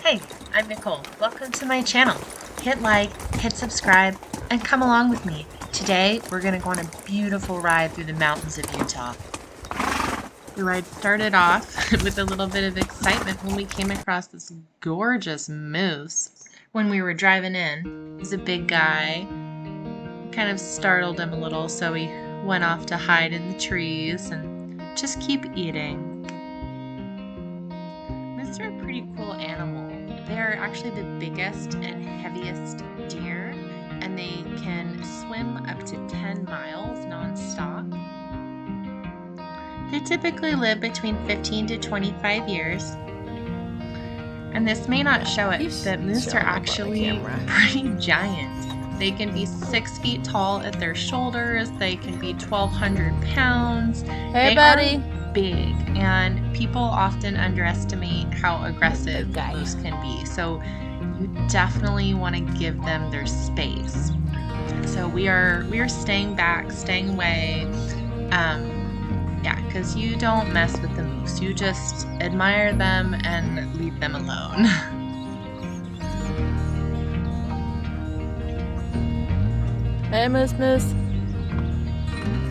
Hey, I'm Nicole. Welcome to my channel. Hit like, hit subscribe, and come along with me. Today, we're going to go on a beautiful ride through the mountains of Utah. The ride started off with a little bit of excitement when we came across this gorgeous moose. When we were driving in, he's a big guy. Kind of startled him a little, so we went off to hide in the trees and just keep eating. Moose are a pretty cool animal. They're actually the biggest and heaviest deer, and they can swim up to 10 miles non-stop. They typically live between 15 to 25 years. And this may not show it, but moose are actually pretty giant. They can be 6 feet tall at their shoulders. They can be 1,200 pounds. Hey, buddy. Big, and people often underestimate how aggressive moose can be. So you definitely want to give them their space. So we are staying back, staying away. Yeah, because you don't mess with the moose. You just admire them and leave them alone. Hey, Moose Moose.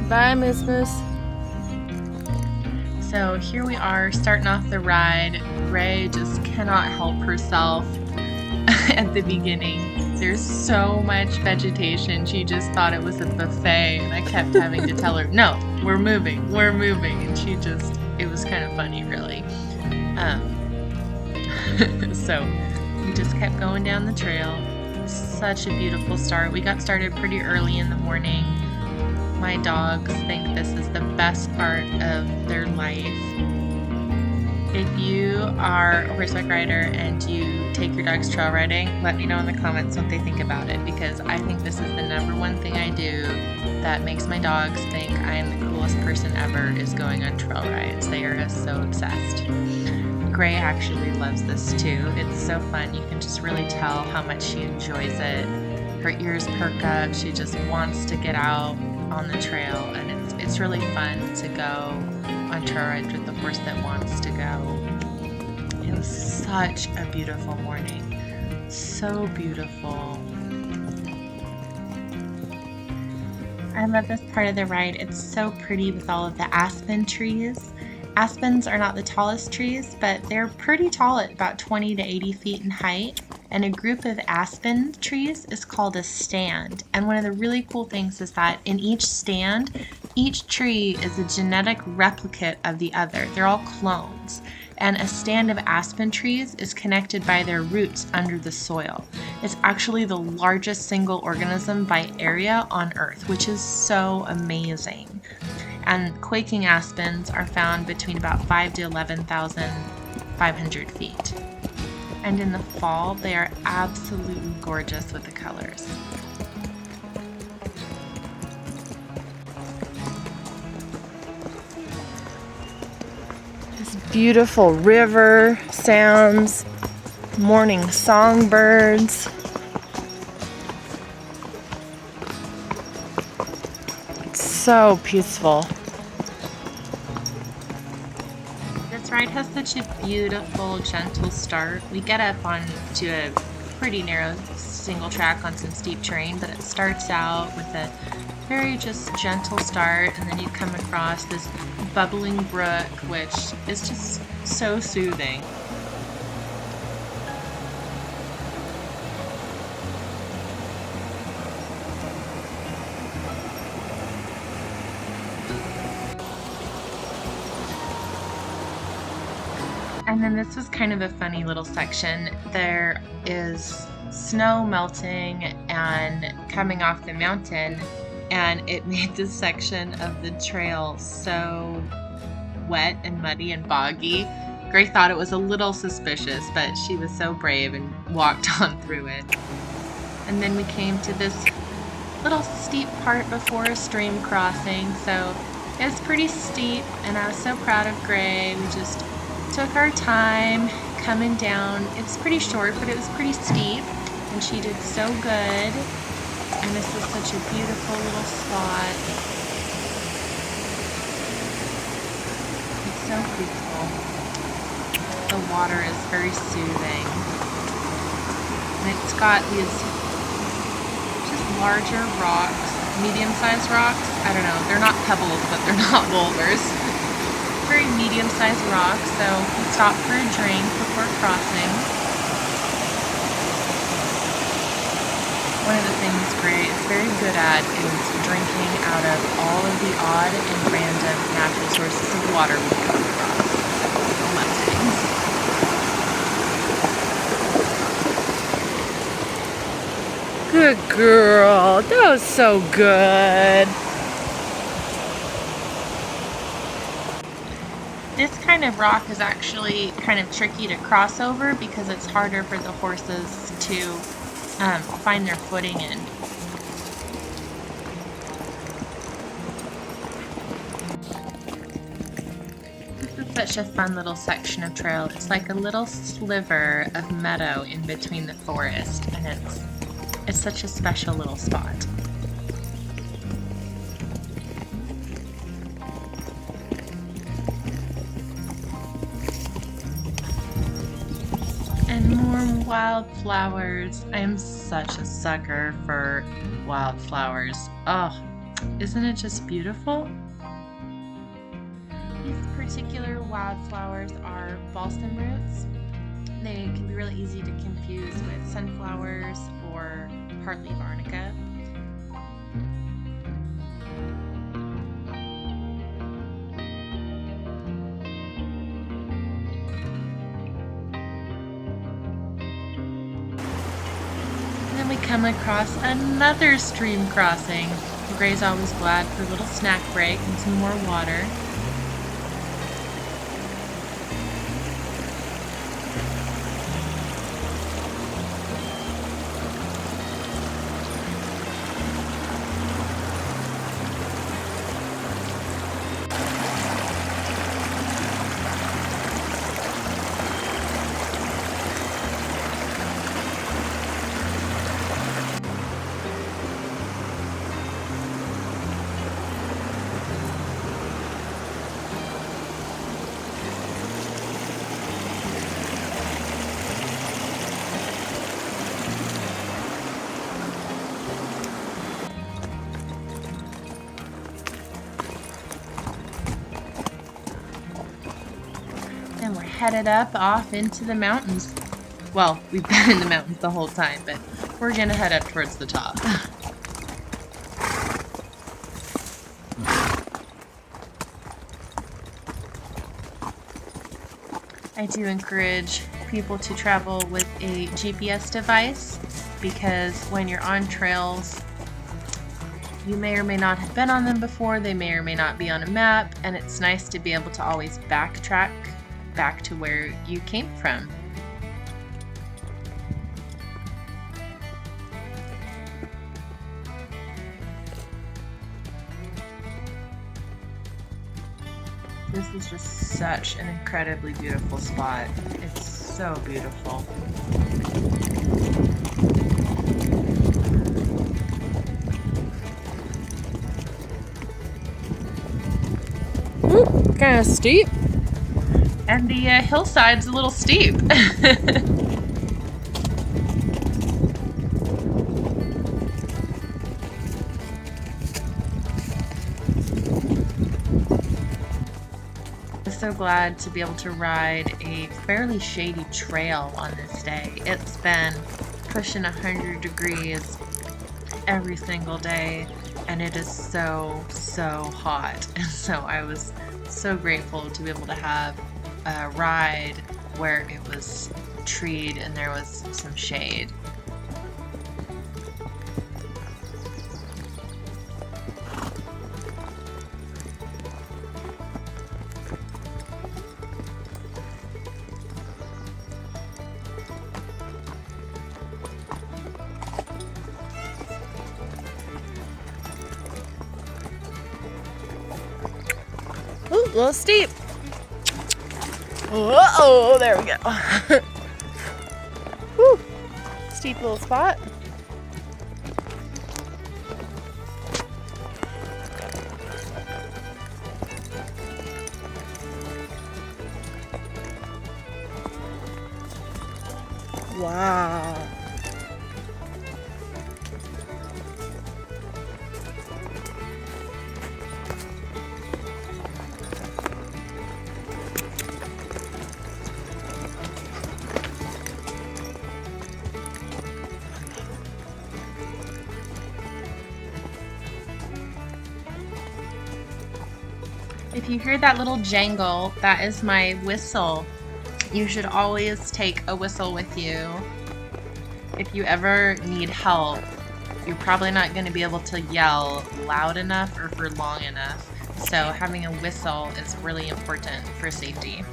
Bye, Moose Moose. So here we are starting off the ride. Ray just cannot help herself at the beginning. There's so much vegetation. She just thought it was a buffet, and I kept having to tell her, no, we're moving. And she just, it was kind of funny, really. So we just kept going down the trail. Such a beautiful start. We got started pretty early in the morning. My dogs think this is the best part of their life. If you are a horseback rider and you take your dogs trail riding, let me know in the comments what they think about it, because I think this is the #1 thing I do that makes my dogs think I am the coolest person ever, is going on trail rides. They are so obsessed. Gray actually loves this too. It's so fun. You can just really tell how much she enjoys it. Her ears perk up. She just wants to get out on the trail, and it's really fun to go on trail rides with the horse that wants to go. It was such a beautiful morning. So beautiful. I love this part of the ride. It's so pretty with all of the aspen trees. Aspens are not the tallest trees, but they're pretty tall at about 20 to 80 feet in height. And a group of aspen trees is called a stand. And one of the really cool things is that in each stand, each tree is a genetic replicate of the other. They're all clones. And a stand of aspen trees is connected by their roots under the soil. It's actually the largest single organism by area on Earth, which is so amazing. And quaking aspens are found between about 5 to 11,500 feet. And in the fall, they are absolutely gorgeous with the colors. This beautiful river sounds, morning songbirds. It's so peaceful. This ride has such a beautiful, gentle start. We get up onto a pretty narrow single track on some steep terrain, but it starts out with a very just gentle start, and then you come across this bubbling brook, which is just so soothing. And then this was kind of a funny little section. There is snow melting and coming off the mountain, and it made this section of the trail so wet and muddy and boggy. Gray thought it was a little suspicious, but she was so brave and walked on through it. And then we came to this little steep part before a stream crossing, so it was pretty steep, and I was so proud of Gray. We just took our time coming down. It was pretty short, but it was pretty steep, and she did so good. And this is such a beautiful little spot. It's so peaceful. The water is very soothing. And it's got these just larger rocks, medium-sized rocks. I don't know, they're not pebbles, but they're not boulders. Very medium-sized rocks, so we stopped for a drink before crossing. One of the things Gray is very good at is drinking out of all of the odd and random natural sources of water we come across. Mustangs. Good girl. That was so good. This kind of rock is actually kind of tricky to cross over because it's harder for the horses to find their footing in. This is such a fun little section of trail. It's like a little sliver of meadow in between the forest, and it's such a special little spot. And more wildflowers. I am such a sucker for wildflowers. Oh, isn't it just beautiful? These particular wildflowers are balsam roots. They can be really easy to confuse with sunflowers or heartleaf arnica. And then we come across another stream crossing. Gray's always glad for a little snack break and some more water. And we're headed up off into the mountains. Well, we've been in the mountains the whole time, but we're gonna head up towards the top. I do encourage people to travel with a GPS device because when you're on trails, you may or may not have been on them before, they may or may not be on a map, and it's nice to be able to always backtrack back to where you came from. This is just such an incredibly beautiful spot. It's so beautiful. Ooh, kind of steep. And the hillside's a little steep. I'm so glad to be able to ride a fairly shady trail on this day. It's been pushing 100 degrees every single day, and it is so hot. And so I was so grateful to be able to have a ride where it was treed and there was some shade. Ooh, a little steep. Whoa, there we go. Woo, steep little spot. Wow. If you hear that little jangle, that is my whistle. You should always take a whistle with you. If you ever need help, you're probably not going to be able to yell loud enough or for long enough. So having a whistle is really important for safety.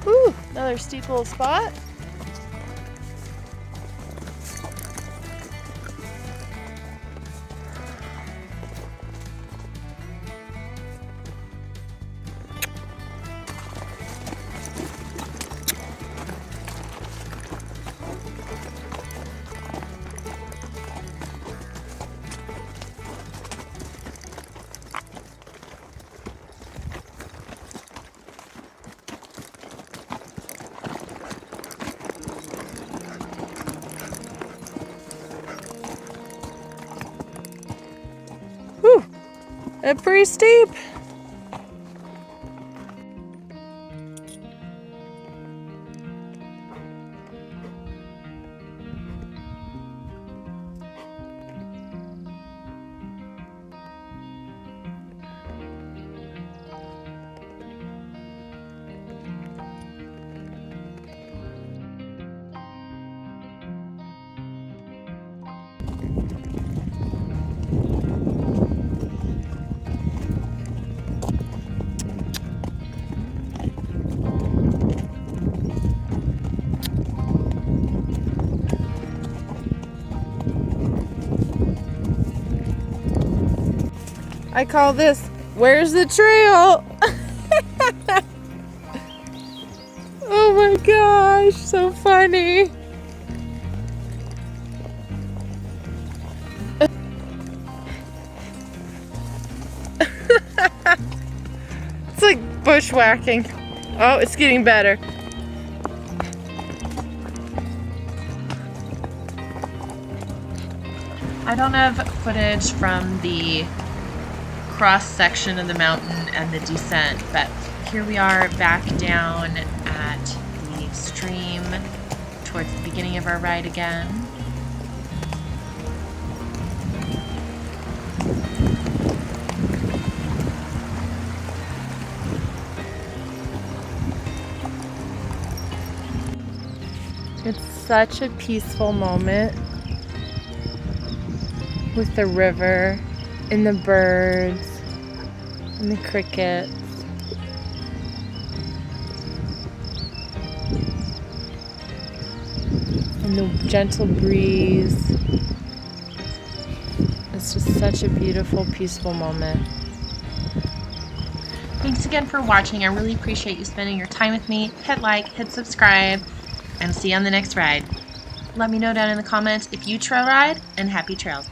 Whew, another steep little spot. Whew, that's pretty steep. I call this, where's the trail? Oh my gosh, so funny. It's like bushwhacking. Oh, it's getting better. I don't have footage from the cross section of the mountain and the descent, but here we are back down at the stream towards the beginning of our ride again. It's such a peaceful moment with the river and the birds and the crickets. And the gentle breeze. It's just such a beautiful, peaceful moment. Thanks again for watching. I really appreciate you spending your time with me. Hit like, hit subscribe, and see you on the next ride. Let me know down in the comments if you trail ride, and happy trails.